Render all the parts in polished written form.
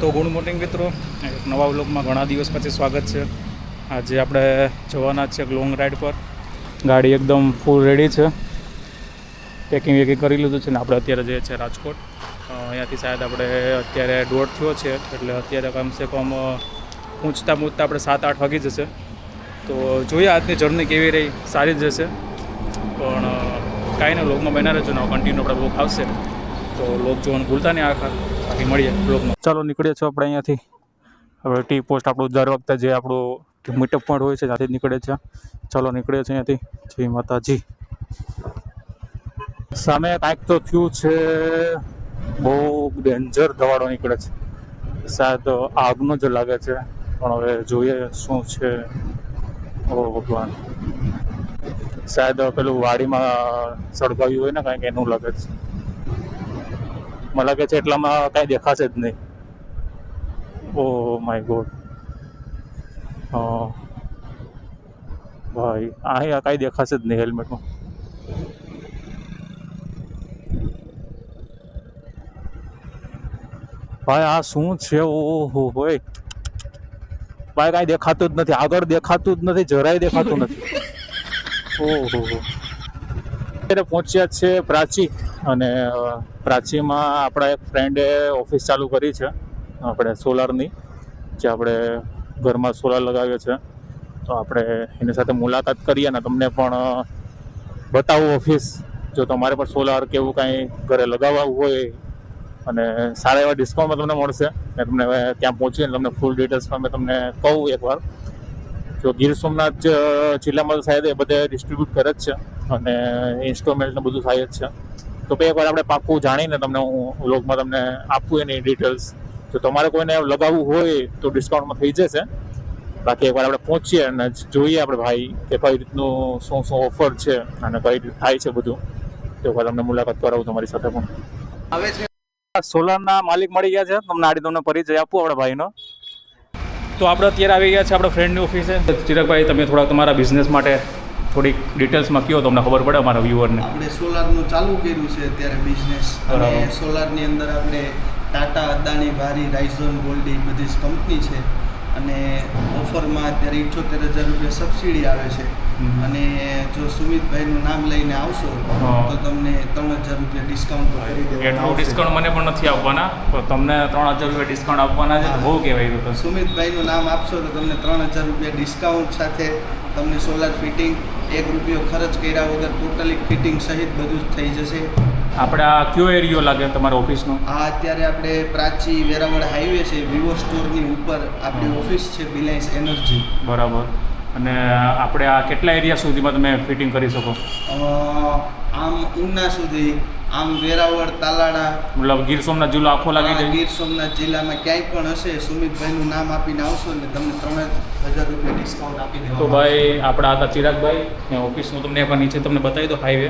તો good morning મિત્રો, એક નવા વ્લોગમાં ઘણા દિવસ પછી સ્વાગત છે. આજે આપણે જવાના છે લોંગ રાઈડ પર. ગાડી એકદમ ફૂલ રેડી છે, પેકિંગ વેકિંગ કરી લીધું છે ને આપણે અત્યારે જઈએ છીએ રાજકોટ. અહીંયાથી શાયદ આપણે અત્યારે 1:30 થયો છે, એટલે અત્યારે કમસે કમ પહોંચતા આપણે 7-8 વાગી જશે. તો જોઈએ આજની જર્ની કેવી રહી, સારી જ જશે. પણ કાંઈ નહીં, વ્લોગમાં બના રહેજો ને કન્ટિન્યુ આપણે વ્લોગ આવશે, તો વ્લોગ જોવાનું ભૂલતા નહીં આખા. બાકી મળીએ વ્લોગમાં. ચાલો નીકળીએ છીએ આપણે અહીંયાથી. હવે ટી પોસ્ટ આપણું દર વખતે જે આપણું મીટઅપ પોઈન્ટ હોય છે ત્યાંથી જ નીકળે છે. ચાલો નીકળીએ છીએ અહીંયાથી. જય માતાજી. સામે કાંઈક તો થયું છે, બહુ ડેન્જર ધવાડો નીકળે છે. શાયદ આગનો જ લાગે છે, પણ હવે જોઈએ શું છે. ઓ ભગવાન, શાયદ પેલું વાડીમાં સળગાવ્યું હોય ને કાંઈક એનું લાગે છે. મને લાગે છે એટલામાં કાંઈ દેખાશે જ નહીં. ઓ માય ગોડ, ભાઈ અહીંયા કાંઈ દેખાશે જ નહીં હેલ્મેટમાં. ભાઈ આ શું છે? ઓહો ભાઈ, ભાઈ કાંઈ દેખાતું જ નથી, આગળ દેખાતું જ નથી, જરાય દેખાતું નથી. ઓહો, અત્યારે પહોંચ્યા છે પ્રાચી. અને પ્રાચીમાં આપણા એક ફ્રેન્ડે ઓફિસ ચાલુ કરી છે આપણે સોલારની, જે આપણે ઘરમાં સોલાર લગાવ્યો છે. તો આપણે એની સાથે મુલાકાત કરીએ ને તમને પણ બતાવું ઓફિસ. જો તમારે પણ સોલાર કે એવું કાંઈ ઘરે લગાવવું હોય અને સારા એવા ડિસ્કાઉન્ટમાં તમને મળશે. ને તમને ત્યાં પહોંચીને તમને ફૂલ ડિટેલ્સમાં મેં તમને કહું એકવાર. જો ગીર સોમનાથ જિલ્લામાં તો શાયદ એ બધે ડિસ્ટ્રીબ્યુટ કરે જ છે અને ઇન્સ્ટોલમેન્ટ ને બધું થાય જ છે. તો એકવાર આપણે પાક્કું જાણીને તમને હું વ્લોગમાં તમને આપું એની ડિટેલ્સ. જો તમારે કોઈને લગાવવું હોય તો ડિસ્કાઉન્ટમાં થઈ જશે. બાકી એકવાર આપણે પહોંચીએ અને જોઈએ આપણે ભાઈ કે કઈ રીતનું શું ઓફર છે અને કઈ રીતે થાય છે બધું. તો એકવાર તમને મુલાકાત કરાવું તમારી સાથે પણ. આવે છે સોલારના માલિક મળી ગયા છે, તમને આડી તમને પરિચય આપું આપણે ભાઈનો. તો આપણે અત્યારે આવી ગયા છે આપણા ફ્રેન્ડની ઓફિસે. ચિરાગભાઈ, તમે થોડા તમારા બિઝનેસ માટે થોડીક ડિટેલ્સમાં કહો તો અમને ખબર પડે અમારા વ્યુઅરને. આપણે સોલારનું ચાલુ કર્યું છે અત્યારે બિઝનેસ, અને સોલારની અંદર આપણે ટાટા, અદાણી, ભારી, રાઇઝોન, ગોલ્ડી બધી જ કંપની છે. અને ઓફરમાં અત્યારે 78,000 રૂપિયા સબસિડી આવે છે. અને જો સુમિતભાઈનું નામ લઈને આવશો તો તમને 3,000 રૂપિયા ડિસ્કાઉન્ટ કરી દેવામાં. એટલું ડિસ્કાઉન્ટ મને પણ નથી આપવાના, તો તમને 3,000 રૂપિયા ડિસ્કાઉન્ટ આપવાના છે. બહુ કહેવાય તો સુમિતભાઈનું નામ આપશો તો તમને 3,000 રૂપિયા ડિસ્કાઉન્ટ સાથે તમને સોલાર ફિટિંગ, 1 રૂપિયો ખર્ચ કર્યા વગર ટોટલી ફિટિંગ સહિત બધું જ થઈ જશે. આપણે આ કયો એરિયો લાગે તમારા ઓફિસનો? આ અત્યારે આપણે પ્રાચી વેરાવળ હાઈવે છે, વિવો સ્ટોરની ઉપર આપણી ઓફિસ છે, રિલાયન્સ એનર્જી. બરાબર. અને આપણે આ કેટલા એરિયા સુધીમાં તમે ફિટિંગ કરી શકો? આમ ઉના સુધી, આમ વેરાવળ, તાલાળા, મતલબ ગીર સોમનાથ જિલ્લો આખો લાગી જાય? ગીર સોમનાથ જિલ્લામાં ક્યાંય પણ હશે, સુમિતભાઈનું નામ આપીને આવશો એટલે તમને 3,000 રૂપિયા ડિસ્કાઉન્ટ આપી દેવા. તો ભાઈ આપણા હતા ચિરાગભાઈ, ઓફિસનું તમને એકવાર નીચે તમને બતાવી દો. હાઈવે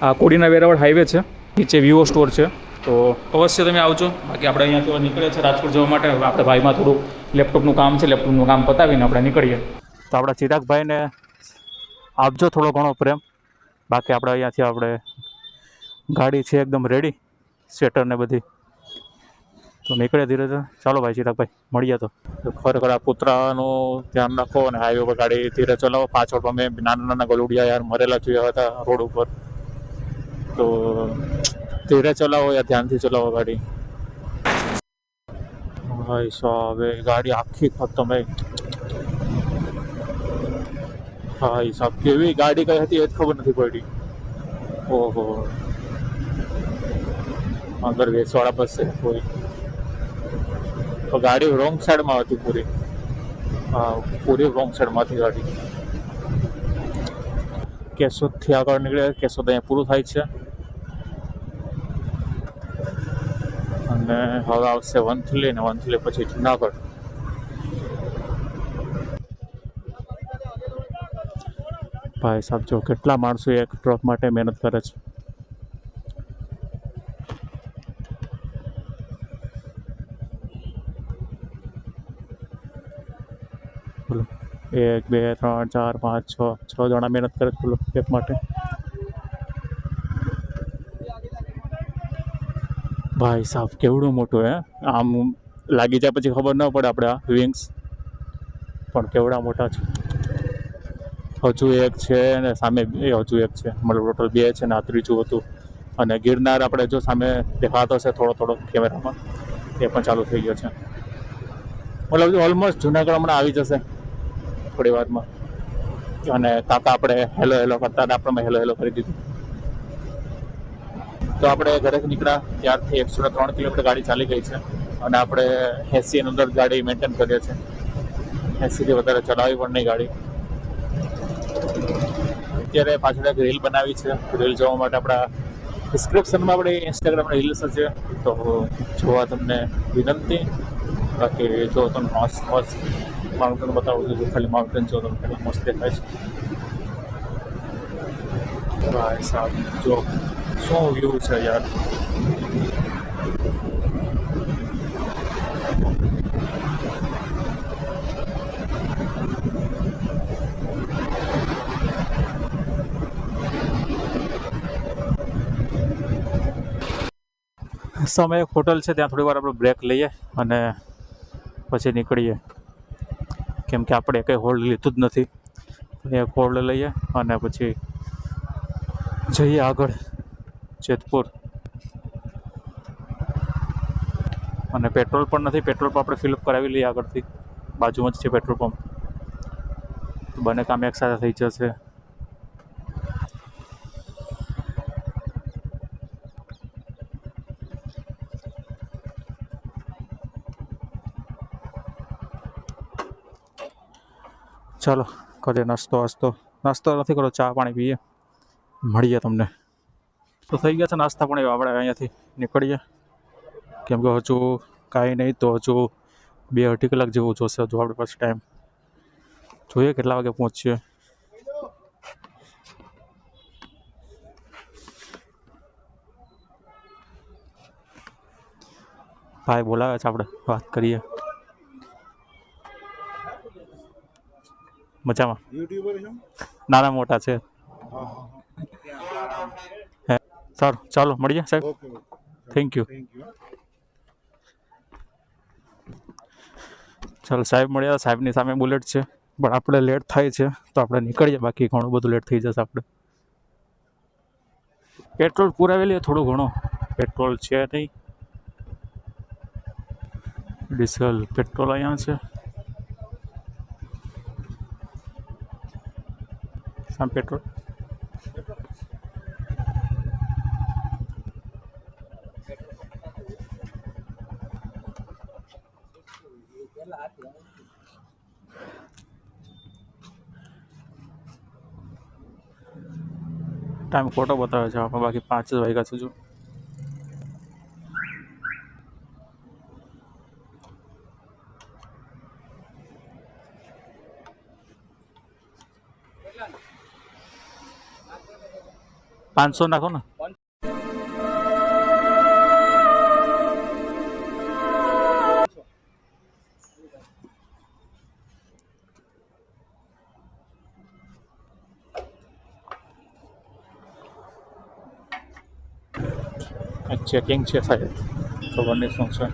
આ કોડીના વેરાવળ હાઈવે છે, નીચે વિવો સ્ટોર છે. તો અવશ્ય તમે આવજો. બાકી આપણે અહીંયાથી નીકળે છે રાજકોટ જવા માટે. આપણે ભાઈમાં થોડું લેપટોપનું કામ છે, લેપટોપનું કામ પતાવીને આપણે નીકળીએ. તો આપણા ચિરાગભાઈને આપજો થોડો ઘણો પ્રેમ. બાકી આપણે અહીંયાથી આપણે ગાડી છે એકદમ રેડી, સેટર ને બધી. તો નીકળે ધીરે ધીરે. ચાલો ભાઈ ચિરાગભાઈ, મળીએ. તો ખરેખર આ કૂતરાનું ધ્યાન રાખો અને હાઈવે પર ગાડી ધીરે ચલાવો. પાછળ પણ મેં નાના ગલુડિયા યાર મરેલા જોયા હતા રોડ ઉપર. તો ધીરે ચલાવો યા ધ્યાનથી ચલાવો ગાડી. ભાઈ સાહેબ, ગાડી આખી ખતમ. ભાઈ સાહેબ, કેવી ગાડી કઈ હતી એ જ ખબર નથી પડી. ઓહો, અંદર વેચવાળા બસ છે કોઈ. તો ગાડી રોંગ સાઈડમાં હતી પૂરી. હા, પૂરી રોંગ સાઈડમાં હતી ગાડી. કેશોદથી આગળ નીકળે. કેશોદ અહીંયા પૂરું થાય છે અને હવે આવશે વંથલી, ને વંથલી પછી જુનાગઢ. ભાઈ સાહેબ, જો કેટલા માણસો એક ટ્રક માટે મહેનત કરે છે. બોલો, 1 2 3 4 5 6 જણા મહેનત કરે છે બોલો એક માટે. ભાઈ સાહેબ, કેવડું મોટું હે. આમ લાગી જાય પછી ખબર ન પડે આપણે આ વિંગ્સ પણ કેવડા મોટા છે. હજુ એક છે ને સામે હજુ એક છે, મતલબ ટોટલ 2 છે ને આ ત્રીજું હતું. અને ગિરનાર આપણે જો સામે દેખાતો છે થોડો થોડો કેમેરામાં, એ પણ ચાલુ થઈ ગયો છે. મતલબ ઓલમોસ્ટ જુનાગઢ હમણાં આવી જશે થોડી વારમાં. અને કાકા આપણે હેલો હેલો કરતા હતા, આપણે હેલો હેલો કરી દીધું. તો આપણે ઘરેથી નીકળ્યા ત્યારથી 103 કિલોમીટર ગાડી ચાલી ગઈ છે અને આપણે 80 ની અંદર ગાડી મેન્ટેન કરીએ છીએ. 80થી વધારે ચલાવી પણ નહીં ગાડી. અત્યારે પાછળ એક રીલ બનાવી છે, રીલ જોવા માટે આપણા ડિસ્ક્રિપ્શનમાં આપણે ઇન્સ્ટાગ્રામના રીલ્સ છે, તો જોવા તમને વિનંતી. બાકી જો તમને મસ્ત માઉન્ટેન બતાવું છું, ખાલી માઉન્ટેન જો તમને કેટલા મસ્ત દેખાય છે. ભાઈ સાહેબ જો શું વ્યૂ છે યાર. સામે એક હોટલ છે, ત્યાં થોડી વાર આપણે બ્રેક લઈએ અને પછી નીકળીએ. કેમ કે આપણે કંઈ હોલ્ડ લીધું જ નથી. એક હોલ્ડ લઈએ અને પછી જઈએ આગળ જેતપુર. અને પેટ્રોલ પણ નથી, પેટ્રોલ પંપ આપણે ફિલઅપ કરાવી લઈએ આગળથી, બાજુમાં જ છે પેટ્રોલ પંપ. તો બંને કામ એકસાથે થઈ જશે. ચાલો કરીએ નાસ્તો નથી કરો, ચા પાણી પીએ, મળીએ તમને. તો થઈ ગયા છે નાસ્તા પાણી, આપણે અહીંયાથી નીકળીએ. કેમ કે હજુ કાંઈ નહીં તો હજુ 2-2.5 કલાક જેવું જોશે હજુ આપણી પાસે ટાઈમ. જોઈએ કેટલા વાગે પહોંચીએ. ભાઈ બોલાવે છે, આપણે વાત કરીએ. મજામાં? નાના મોટા છે. સારું ચાલો મળીએ સાહેબ. Thank you. ચાલો સાહેબ મળ્યા. સાહેબની સામે બુલેટ છે, પણ આપણે લેટ થાય છે તો આપણે નીકળીએ, બાકી ઘણું બધું લેટ થઈ જશે આપણે. પેટ્રોલ પુરાવી લઈએ થોડું ઘણું, પેટ્રોલ છે નહીં. ડીઝલ પેટ્રોલ અહીંયા છે સામે પેટ્રોલ. ટાઈમ ખોટો બતાવે છે આપણે, બાકી 5 જ વાગ્યા છે જો. $500 નાખો ને. ચેકિંગ છે સાહેબ, ખબર નહીં શું છે.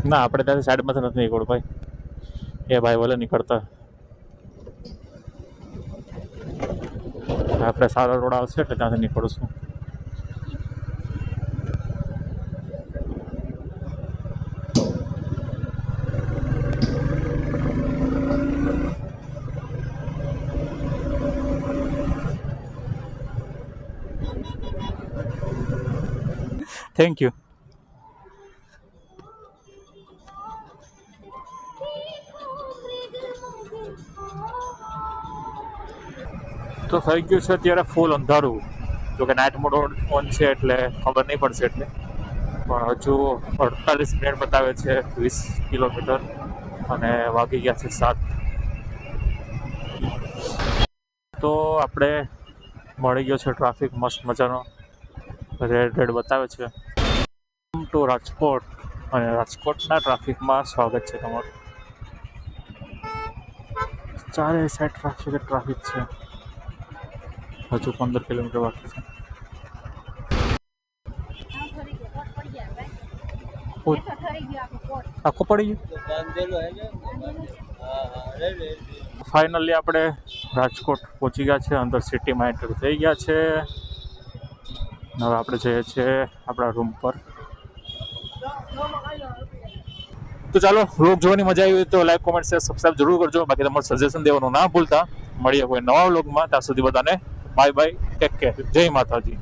ના આપણે ત્યાંથી સાઈડમાંથી નથી નીકળવું ભાઈ, એ ભાઈ ભલે નીકળતા. આપણે સારો રોડ આવશે એટલે ત્યાંથી નીકળશું. Thank you. તો થઈ ગયું છે અત્યારે ફૂલ અંધારું, જોકે નાઇટ મોડ ઓન છે એટલે ખબર નહીં પડશે એટલે, પણ હજુ 48 મિનિટ બતાવે છે, 20 કિલોમીટર, અને વાગી ગયા છે 7. તો આપણે મળી ગયો છે ટ્રાફિક મસ્ત મજાનો, રેડ બતાવે છે. ટુ રાજકોટ, અને રાજકોટના ટ્રાફિકમાં સ્વાગત છે તમારું. ચારે સાઈડ ટ્રાફિક છે. હજુ 15 કિલોમીટર બાકી છે. આખું પડી ગયું. ફાઇનલી આપણે રાજકોટ પહોંચી ગયા છે. અંદર સિટીમાં એન્ટર થઈ ગયા છે. હવે આપણે જઈએ છીએ આપણા રૂમ પર. તો ચાલો, વ્લોગ જોવાની મજા આવી હોય તો લાઈક, કોમેન્ટ, શેર, સબસ્ક્રાઇબ જરૂર કરજો. બાકી તમારું સજેશન દેવાનું ના ભૂલતા. મળીએ કોઈ નવા વ્લોગમાં. ત્યાં સુધી બધાને બાય બાય, ટેક કેર, જય માતાજી.